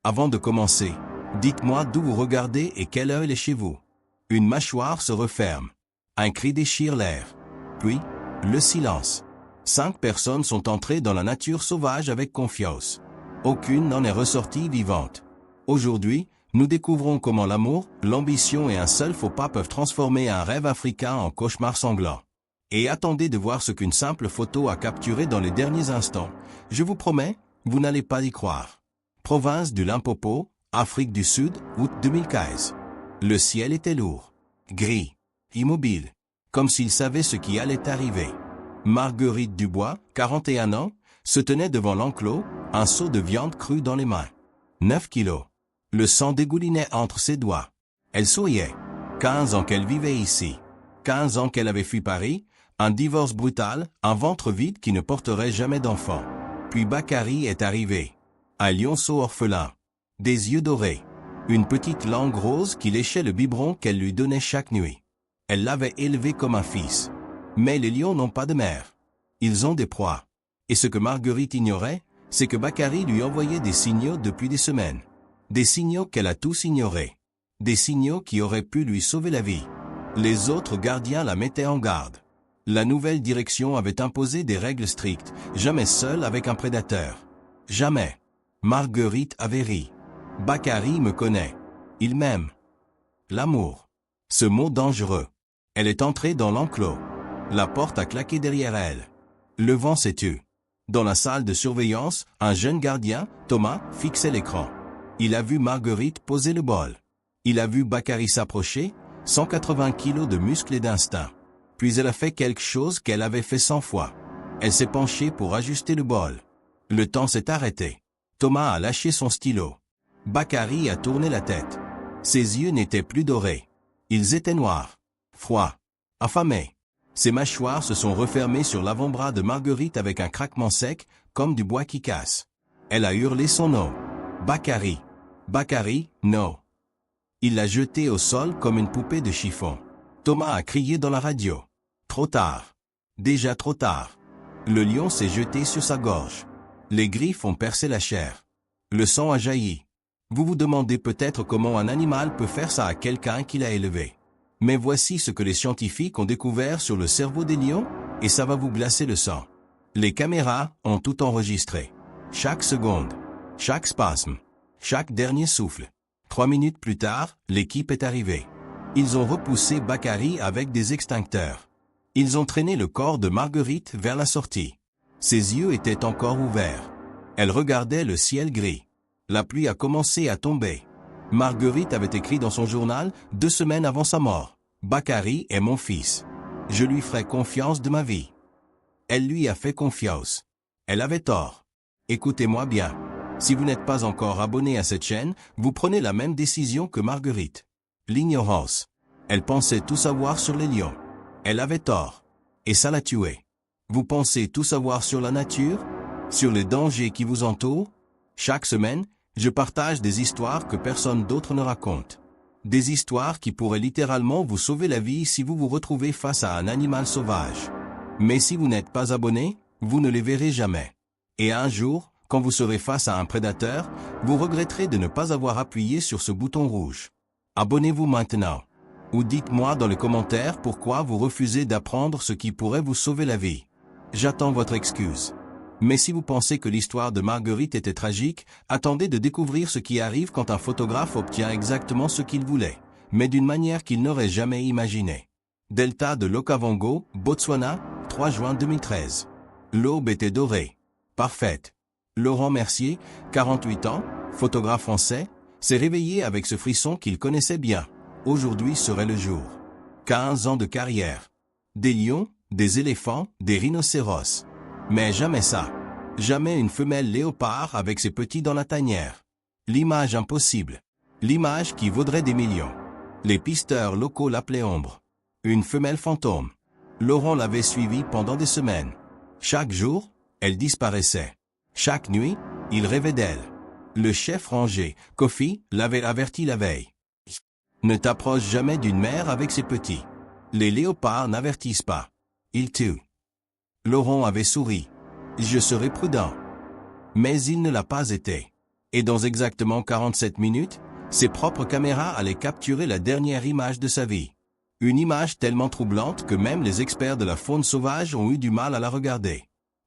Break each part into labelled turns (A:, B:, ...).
A: Avant de commencer, dites-moi d'où vous regardez et quelle heure il est chez vous. Une mâchoire se referme. Un cri déchire l'air. Puis, le silence. 5 personnes sont entrées dans la nature sauvage avec confiance. Aucune n'en est ressortie vivante. Aujourd'hui, nous découvrons comment l'amour, l'ambition et un seul faux pas peuvent transformer un rêve africain en cauchemar sanglant. Et attendez de voir ce qu'une simple photo a capturé dans les derniers instants. Je vous promets, vous n'allez pas y croire. Province du Limpopo, Afrique du Sud, août 2015. Le ciel était lourd, gris, immobile, comme s'il savait ce qui allait arriver. Marguerite Dubois, 41 ans, se tenait devant l'enclos, un seau de viande crue dans les mains. 9 kilos. Le sang dégoulinait entre ses doigts. Elle souriait. 15 ans qu'elle vivait ici. 15 ans qu'elle avait fui Paris, un divorce brutal, un ventre vide qui ne porterait jamais d'enfant. Puis Bakary est arrivé. Un lionceau orphelin. Des yeux dorés. Une petite langue rose qui léchait le biberon qu'elle lui donnait chaque nuit. Elle l'avait élevé comme un fils. Mais les lions n'ont pas de mère. Ils ont des proies. Et ce que Marguerite ignorait, c'est que Bakary lui envoyait des signaux depuis des semaines. Des signaux qu'elle a tous ignorés. Des signaux qui auraient pu lui sauver la vie. Les autres gardiens la mettaient en garde. La nouvelle direction avait imposé des règles strictes, jamais seule avec un prédateur. Jamais. Marguerite avait ri. Bakary me connaît. Il m'aime. L'amour. Ce mot dangereux. Elle est entrée dans l'enclos. La porte a claqué derrière elle. Le vent s'est tu. Dans la salle de surveillance, un jeune gardien, Thomas, fixait l'écran. Il a vu Marguerite poser le bol. Il a vu Bakary s'approcher, 180 kilos de muscles et d'instinct. Puis elle a fait quelque chose qu'elle avait fait 100 fois. Elle s'est penchée pour ajuster le bol. Le temps s'est arrêté. Thomas a lâché son stylo. Bakary a tourné la tête. Ses yeux n'étaient plus dorés. Ils étaient noirs, froids, affamés. Ses mâchoires se sont refermées sur l'avant-bras de Marguerite avec un craquement sec, comme du bois qui casse. Elle a hurlé son nom. Bakary. Bakary, non. Il l'a jeté au sol comme une poupée de chiffon. Thomas a crié dans la radio. Trop tard. Déjà trop tard. Le lion s'est jeté sur sa gorge. Les griffes ont percé la chair. Le sang a jailli. Vous vous demandez peut-être comment un animal peut faire ça à quelqu'un qui l'a élevé. Mais voici ce que les scientifiques ont découvert sur le cerveau des lions, et ça va vous glacer le sang. Les caméras ont tout enregistré. Chaque seconde. Chaque spasme. Chaque dernier souffle. 3 minutes plus tard, l'équipe est arrivée. Ils ont repoussé Bakary avec des extincteurs. Ils ont traîné le corps de Marguerite vers la sortie. Ses yeux étaient encore ouverts. Elle regardait le ciel gris. La pluie a commencé à tomber. Marguerite avait écrit dans son journal 2 semaines avant sa mort. Bakary est mon fils. Je lui ferai confiance de ma vie. Elle lui a fait confiance. Elle avait tort. Écoutez-moi bien. Si vous n'êtes pas encore abonné à cette chaîne, vous prenez la même décision que Marguerite. L'ignorance. Elle pensait tout savoir sur les lions. Elle avait tort. Et ça l'a tuée. Vous pensez tout savoir sur la nature? Sur les dangers qui vous entourent? Chaque semaine, je partage des histoires que personne d'autre ne raconte. Des histoires qui pourraient littéralement vous sauver la vie si vous vous retrouvez face à un animal sauvage. Mais si vous n'êtes pas abonné, vous ne les verrez jamais. Et un jour, quand vous serez face à un prédateur, vous regretterez de ne pas avoir appuyé sur ce bouton rouge. Abonnez-vous maintenant. Ou dites-moi dans les commentaires pourquoi vous refusez d'apprendre ce qui pourrait vous sauver la vie. J'attends votre excuse. Mais si vous pensez que l'histoire de Marguerite était tragique, attendez de découvrir ce qui arrive quand un photographe obtient exactement ce qu'il voulait, mais d'une manière qu'il n'aurait jamais imaginée. Delta de l'Okavango, Botswana, 3 juin 2013. L'aube était dorée. Parfaite. Laurent Mercier, 48 ans, photographe français, s'est réveillé avec ce frisson qu'il connaissait bien. Aujourd'hui serait le jour. 15 ans de carrière. Des lions, des éléphants, des rhinocéros. Mais jamais ça. Jamais une femelle léopard avec ses petits dans la tanière. L'image impossible. L'image qui vaudrait des millions. Les pisteurs locaux l'appelaient Ombre. Une femelle fantôme. Laurent l'avait suivie pendant des semaines. Chaque jour, elle disparaissait. Chaque nuit, il rêvait d'elle. Le chef rangé, Kofi, l'avait averti la veille. Ne t'approche jamais d'une mère avec ses petits. Les léopards n'avertissent pas. Ils tuent. Laurent avait souri. Je serai prudent. Mais il ne l'a pas été. Et dans exactement 47 minutes, ses propres caméras allaient capturer la dernière image de sa vie. Une image tellement troublante que même les experts de la faune sauvage ont eu du mal à la regarder.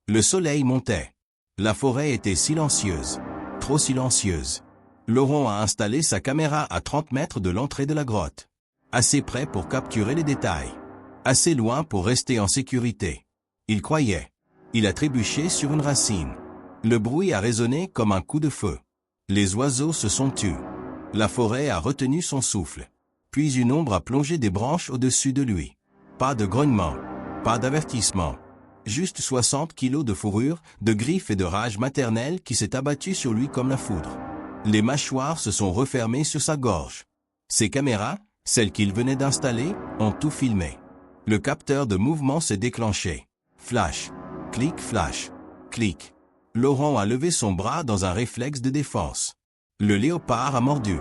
A: Le soleil montait. La forêt était silencieuse. Trop silencieuse. Laurent a installé sa caméra à 30 mètres de l'entrée de la grotte. Assez près pour capturer les détails. Assez loin pour rester en sécurité. Il croyait. Il a trébuché sur une racine. Le bruit a résonné comme un coup de feu. Les oiseaux se sont tus. La forêt a retenu son souffle. Puis une ombre a plongé des branches au-dessus de lui. Pas de grognement. Pas d'avertissement. Juste 60 kilos de fourrure, de griffes et de rage maternelle qui s'est abattue sur lui comme la foudre. Les mâchoires se sont refermées sur sa gorge. Ses caméras, celles qu'il venait d'installer, ont tout filmé. Le capteur de mouvement s'est déclenché. Flash. Clic, flash. Clic. Laurent a levé son bras dans un réflexe de défense. Le léopard a mordu.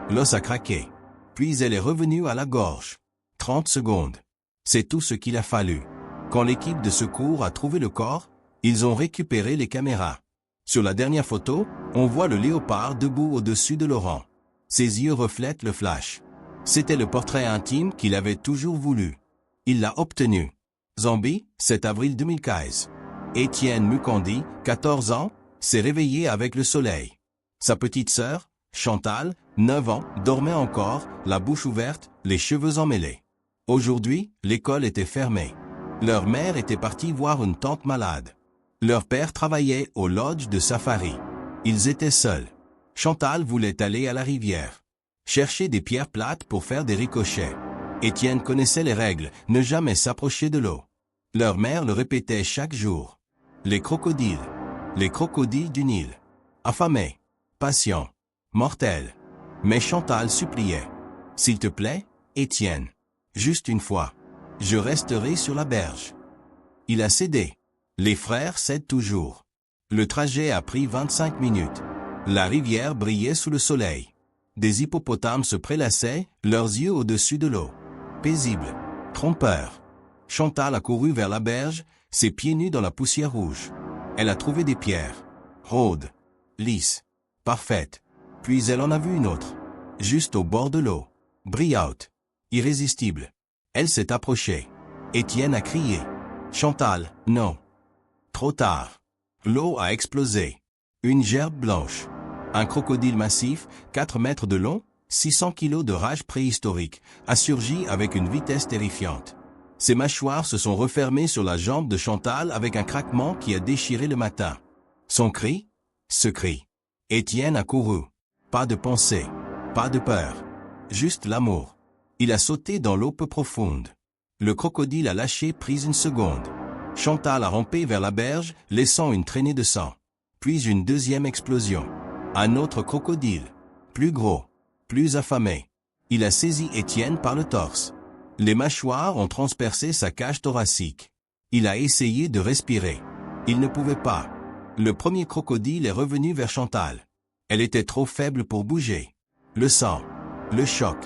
A: L'os a craqué. Puis elle est revenue à la gorge. 30 secondes. C'est tout ce qu'il a fallu. Quand l'équipe de secours a trouvé le corps, ils ont récupéré les caméras. Sur la dernière photo, on voit le léopard debout au-dessus de Laurent. Ses yeux reflètent le flash. C'était le portrait intime qu'il avait toujours voulu. Il l'a obtenu. Zambie, 7 avril 2015. Étienne Mukondi, 14 ans, s'est réveillé avec le soleil. Sa petite sœur, Chantal, 9 ans, dormait encore, la bouche ouverte, les cheveux emmêlés. Aujourd'hui, l'école était fermée. Leur mère était partie voir une tante malade. Leur père travaillait au lodge de safari. Ils étaient seuls. Chantal voulait aller à la rivière. Chercher des pierres plates pour faire des ricochets. Étienne connaissait les règles, ne jamais s'approcher de l'eau. Leur mère le répétait chaque jour. Les crocodiles du Nil. Affamés, patients, mortels. Mais Chantal suppliait. S'il te plaît, Étienne. Juste une fois. Je resterai sur la berge. Il a cédé. Les frères cèdent toujours. Le trajet a pris 25 minutes. La rivière brillait sous le soleil. Des hippopotames se prélassaient, leurs yeux au-dessus de l'eau. Paisible. Trompeur. Chantal a couru vers la berge, ses pieds nus dans la poussière rouge. Elle a trouvé des pierres. Rôdes. Lisses. Parfaites. Puis elle en a vu une autre. Juste au bord de l'eau. Brillante. Irrésistible. Elle s'est approchée. Étienne a crié. Chantal, non. Trop tard. L'eau a explosé. Une gerbe blanche. Un crocodile massif, 4 mètres de long, 600 kilos de rage préhistorique, a surgi avec une vitesse terrifiante. Ses mâchoires se sont refermées sur la jambe de Chantal avec un craquement qui a déchiré le matin. Son cri? Ce cri. Étienne a couru. Pas de pensée. Pas de peur. Juste l'amour. Il a sauté dans l'eau peu profonde. Le crocodile a lâché prise une seconde. Chantal a rampé vers la berge, laissant une traînée de sang. Puis une deuxième explosion. Un autre crocodile. Plus gros. Plus affamé. Il a saisi Étienne par le torse. Les mâchoires ont transpercé sa cage thoracique. Il a essayé de respirer. Il ne pouvait pas. Le premier crocodile est revenu vers Chantal. Elle était trop faible pour bouger. Le sang. Le choc.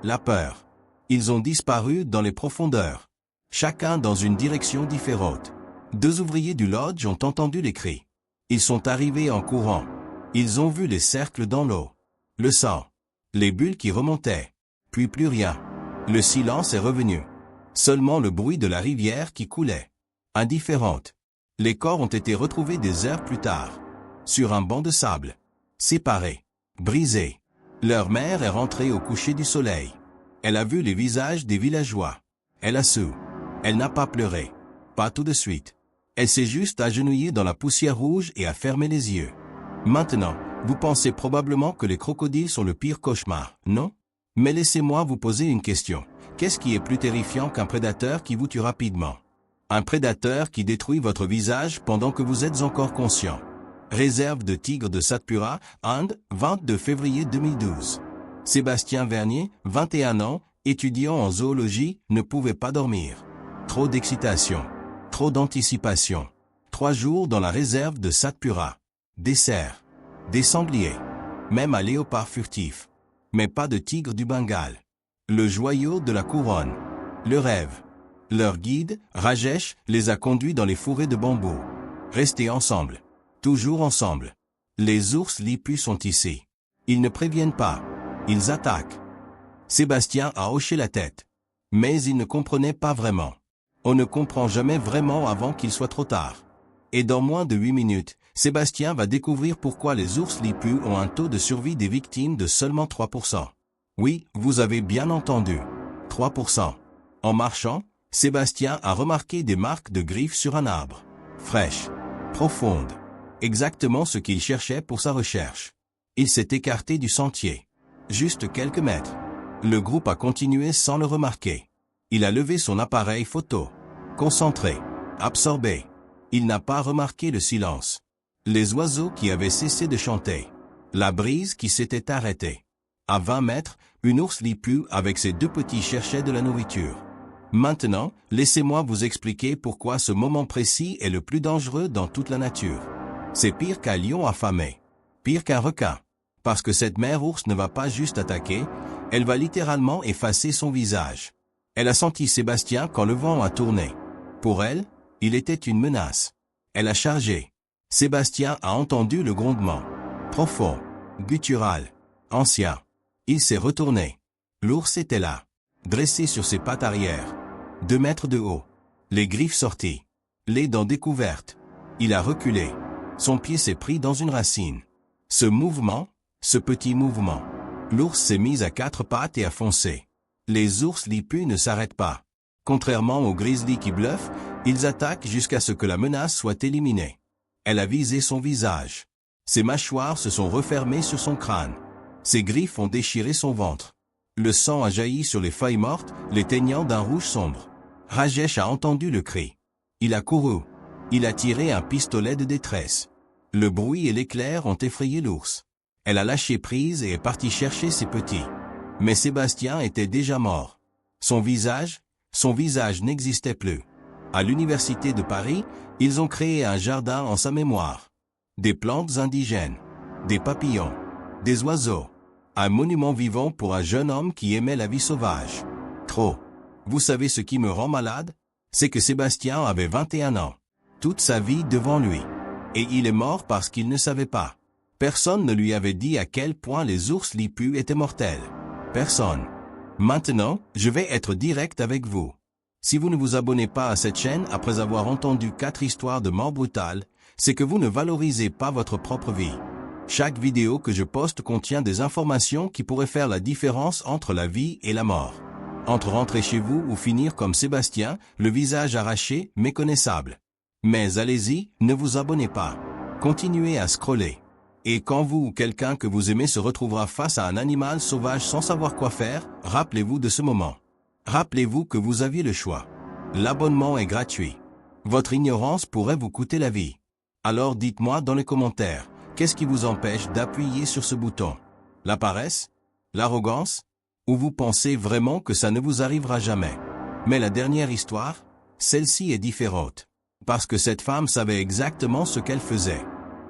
A: La peur. Ils ont disparu dans les profondeurs. Chacun dans une direction différente. 2 ouvriers du lodge ont entendu les cris. Ils sont arrivés en courant. Ils ont vu les cercles dans l'eau. Le sang. Les bulles qui remontaient. Puis plus rien. Le silence est revenu. Seulement le bruit de la rivière qui coulait. Indifférente. Les corps ont été retrouvés des heures plus tard. Sur un banc de sable. Séparés. Brisés. Leur mère est rentrée au coucher du soleil. Elle a vu les visages des villageois. Elle a su. Elle n'a pas pleuré. Pas tout de suite. Elle s'est juste agenouillée dans la poussière rouge et a fermé les yeux. Maintenant, vous pensez probablement que les crocodiles sont le pire cauchemar, non? Mais laissez-moi vous poser une question. Qu'est-ce qui est plus terrifiant qu'un prédateur qui vous tue rapidement? Un prédateur qui détruit votre visage pendant que vous êtes encore conscient. Réserve de tigres de Satpura, Inde, 22 février 2012. Sébastien Vernier, 21 ans, étudiant en zoologie, ne pouvait pas dormir. Trop d'excitation. Trop d'anticipation. 3 jours dans la réserve de Satpura. Des cerfs. Des sangliers. Même un léopard furtif. Mais pas de tigre du Bengale. Le joyau de la couronne. Le rêve. Leur guide, Rajesh, les a conduits dans les forêts de bambou. Restez ensemble. Toujours ensemble. Les ours lipus sont ici. Ils ne préviennent pas. Ils attaquent. Sébastien a hoché la tête. Mais il ne comprenait pas vraiment. On ne comprend jamais vraiment avant qu'il soit trop tard. Et dans moins de 8 minutes, Sébastien va découvrir pourquoi les ours lipus ont un taux de survie des victimes de seulement 3%. Oui, vous avez bien entendu. 3%. En marchant, Sébastien a remarqué des marques de griffes sur un arbre. Fraîches. Profondes. Exactement ce qu'il cherchait pour sa recherche. Il s'est écarté du sentier. Juste quelques mètres. Le groupe a continué sans le remarquer. Il a levé son appareil photo. Concentré. Absorbé. Il n'a pas remarqué le silence. Les oiseaux qui avaient cessé de chanter. La brise qui s'était arrêtée. À 20 mètres, une ours lipus avec ses 2 petits cherchait de la nourriture. Maintenant, laissez-moi vous expliquer pourquoi ce moment précis est le plus dangereux dans toute la nature. C'est pire qu'un lion affamé. Pire qu'un requin. Parce que cette mère ours ne va pas juste attaquer, elle va littéralement effacer son visage. Elle a senti Sébastien quand le vent a tourné. Pour elle, il était une menace. Elle a chargé. Sébastien a entendu le grondement. Profond, guttural, ancien. Il s'est retourné. L'ours était là, dressé sur ses pattes arrière. 2 mètres de haut. Les griffes sorties. Les dents découvertes. Il a reculé. Son pied s'est pris dans une racine. Ce mouvement, ce petit mouvement. L'ours s'est mis à 4 pattes et a foncé. Les ours lipus ne s'arrêtent pas. Contrairement aux grizzlies qui bluffent, ils attaquent jusqu'à ce que la menace soit éliminée. Elle a visé son visage. Ses mâchoires se sont refermées sur son crâne. Ses griffes ont déchiré son ventre. Le sang a jailli sur les feuilles mortes, les teignant d'un rouge sombre. Rajesh a entendu le cri. Il a couru. Il a tiré un pistolet de détresse. Le bruit et l'éclair ont effrayé l'ours. Elle a lâché prise et est partie chercher ses petits. Mais Sébastien était déjà mort. Son visage n'existait plus. À l'université de Paris, ils ont créé un jardin en sa mémoire. Des plantes indigènes, des papillons, des oiseaux. Un monument vivant pour un jeune homme qui aimait la vie sauvage. Trop. Vous savez ce qui me rend malade? C'est que Sébastien avait 21 ans. Toute sa vie devant lui. Et il est mort parce qu'il ne savait pas. Personne ne lui avait dit à quel point les ours lipus étaient mortels. Personne. Maintenant, je vais être direct avec vous. Si vous ne vous abonnez pas à cette chaîne après avoir entendu 4 histoires de mort brutale, c'est que vous ne valorisez pas votre propre vie. Chaque vidéo que je poste contient des informations qui pourraient faire la différence entre la vie et la mort. Entre rentrer chez vous ou finir comme Sébastien, le visage arraché, méconnaissable. Mais allez-y, ne vous abonnez pas. Continuez à scroller. Et quand vous ou quelqu'un que vous aimez se retrouvera face à un animal sauvage sans savoir quoi faire, rappelez-vous de ce moment. Rappelez-vous que vous aviez le choix. L'abonnement est gratuit. Votre ignorance pourrait vous coûter la vie. Alors dites-moi dans les commentaires, qu'est-ce qui vous empêche d'appuyer sur ce bouton? La paresse? L'arrogance? Ou vous pensez vraiment que ça ne vous arrivera jamais? Mais la dernière histoire, celle-ci est différente. Parce que cette femme savait exactement ce qu'elle faisait.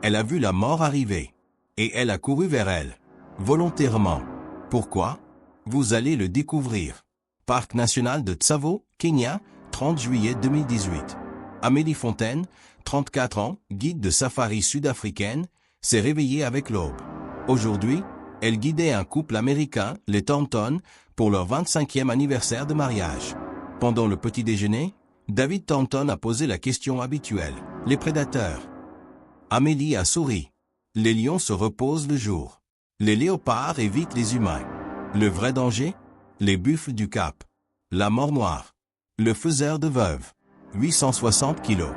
A: Elle a vu la mort arriver. Et elle a couru vers elle. Volontairement. Pourquoi? Vous allez le découvrir. Parc national de Tsavo, Kenya, 30 juillet 2018. Amélie Fontaine, 34 ans, guide de safari sud-africaine, s'est réveillée avec l'aube. Aujourd'hui, elle guidait un couple américain, les Thornton, pour leur 25e anniversaire de mariage. Pendant le petit déjeuner, David Thornton a posé la question habituelle. Les prédateurs. Amélie a souri. Les lions se reposent le jour. Les léopards évitent les humains. Le vrai danger? Les buffles du Cap. La mort noire. Le faiseur de veuve. 860 kilos.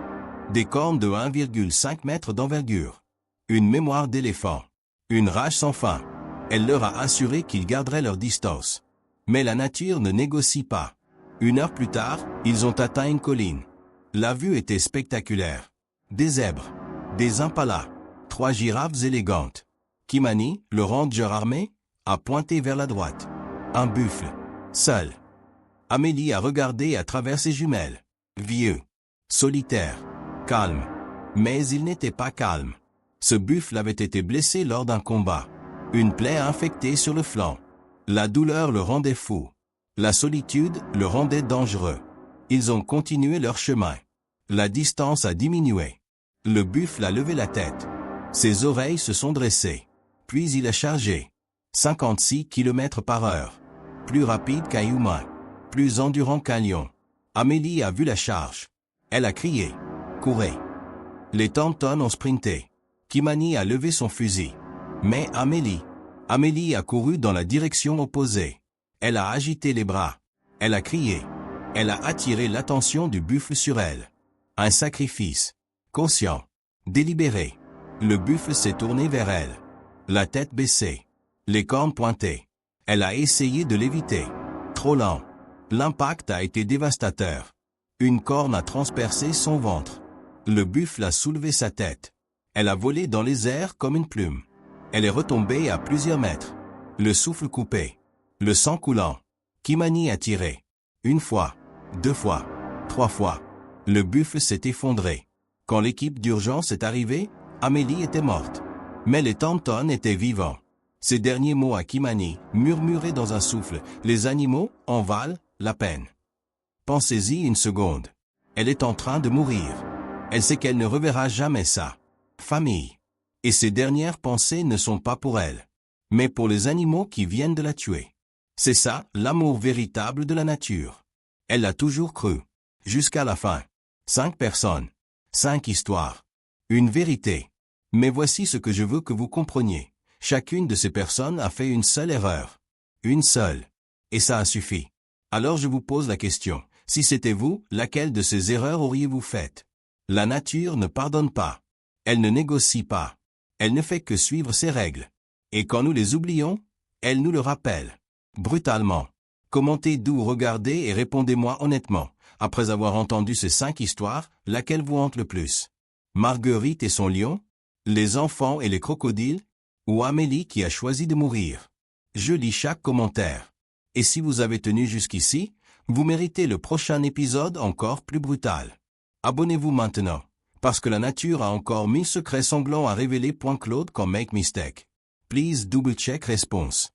A: Des cornes de 1,5 mètre d'envergure. Une mémoire d'éléphant. Une rage sans fin. Elle leur a assuré qu'ils garderaient leur distance. Mais la nature ne négocie pas. 1 heure plus tard, ils ont atteint une colline. La vue était spectaculaire. Des zèbres. Des impalas. 3 girafes élégantes. Kimani, le ranger armé, a pointé vers la droite. Un buffle. Seul. Amélie a regardé à travers ses jumelles. Vieux. Solitaire. Calme. Mais il n'était pas calme. Ce buffle avait été blessé lors d'un combat. Une plaie infectée sur le flanc. La douleur le rendait fou. La solitude le rendait dangereux. Ils ont continué leur chemin. La distance a diminué. Le buffle a levé la tête. Ses oreilles se sont dressées. Puis il a chargé. 56 km/h. Plus rapide qu'un humain. Plus endurant qu'un lion. Amélie a vu la charge. Elle a crié. Courez. Les Tauntaun ont sprinté. Kimani a levé son fusil. Mais Amélie a couru dans la direction opposée. Elle a agité les bras. Elle a crié. Elle a attiré l'attention du buffle sur elle. Un sacrifice. Conscient. Délibéré. Le buffle s'est tourné vers elle. La tête baissée. Les cornes pointées. Elle a essayé de l'éviter. Trop lent. L'impact a été dévastateur. Une corne a transpercé son ventre. Le buffle a soulevé sa tête. Elle a volé dans les airs comme une plume. Elle est retombée à plusieurs mètres. Le souffle coupé. Le sang coulant. Kimani a tiré. 1 fois, 2 fois, 3 fois. Le buffle s'est effondré. Quand l'équipe d'urgence est arrivée, Amélie était morte. Mais les Tauntaun étaient vivants. Ces derniers mots à Kimani, murmurés dans un souffle, les animaux en valent la peine. Pensez-y une seconde. Elle est en train de mourir. Elle sait qu'elle ne reverra jamais sa famille. Et ces dernières pensées ne sont pas pour elle, mais pour les animaux qui viennent de la tuer. C'est ça, l'amour véritable de la nature. Elle l'a toujours cru. Jusqu'à la fin. 5 personnes. 5 histoires. Une vérité. Mais voici ce que je veux que vous compreniez. Chacune de ces personnes a fait une seule erreur. Une seule. Et ça a suffi. Alors je vous pose la question. Si c'était vous, laquelle de ces erreurs auriez-vous faites? La nature ne pardonne pas. Elle ne négocie pas. Elle ne fait que suivre ses règles. Et quand nous les oublions, elle nous le rappelle. Brutalement. Commentez d'où regardez et répondez-moi honnêtement. Après avoir entendu ces 5 histoires, laquelle vous hante le plus? Marguerite et son lion? Les enfants et les crocodiles? Ou Amélie qui a choisi de mourir? Je lis chaque commentaire. Et si vous avez tenu jusqu'ici, vous méritez le prochain épisode encore plus brutal. Abonnez-vous maintenant. Parce que la nature a encore 1000 secrets sanglants à révéler. Claude comme make mistake. Please double check response.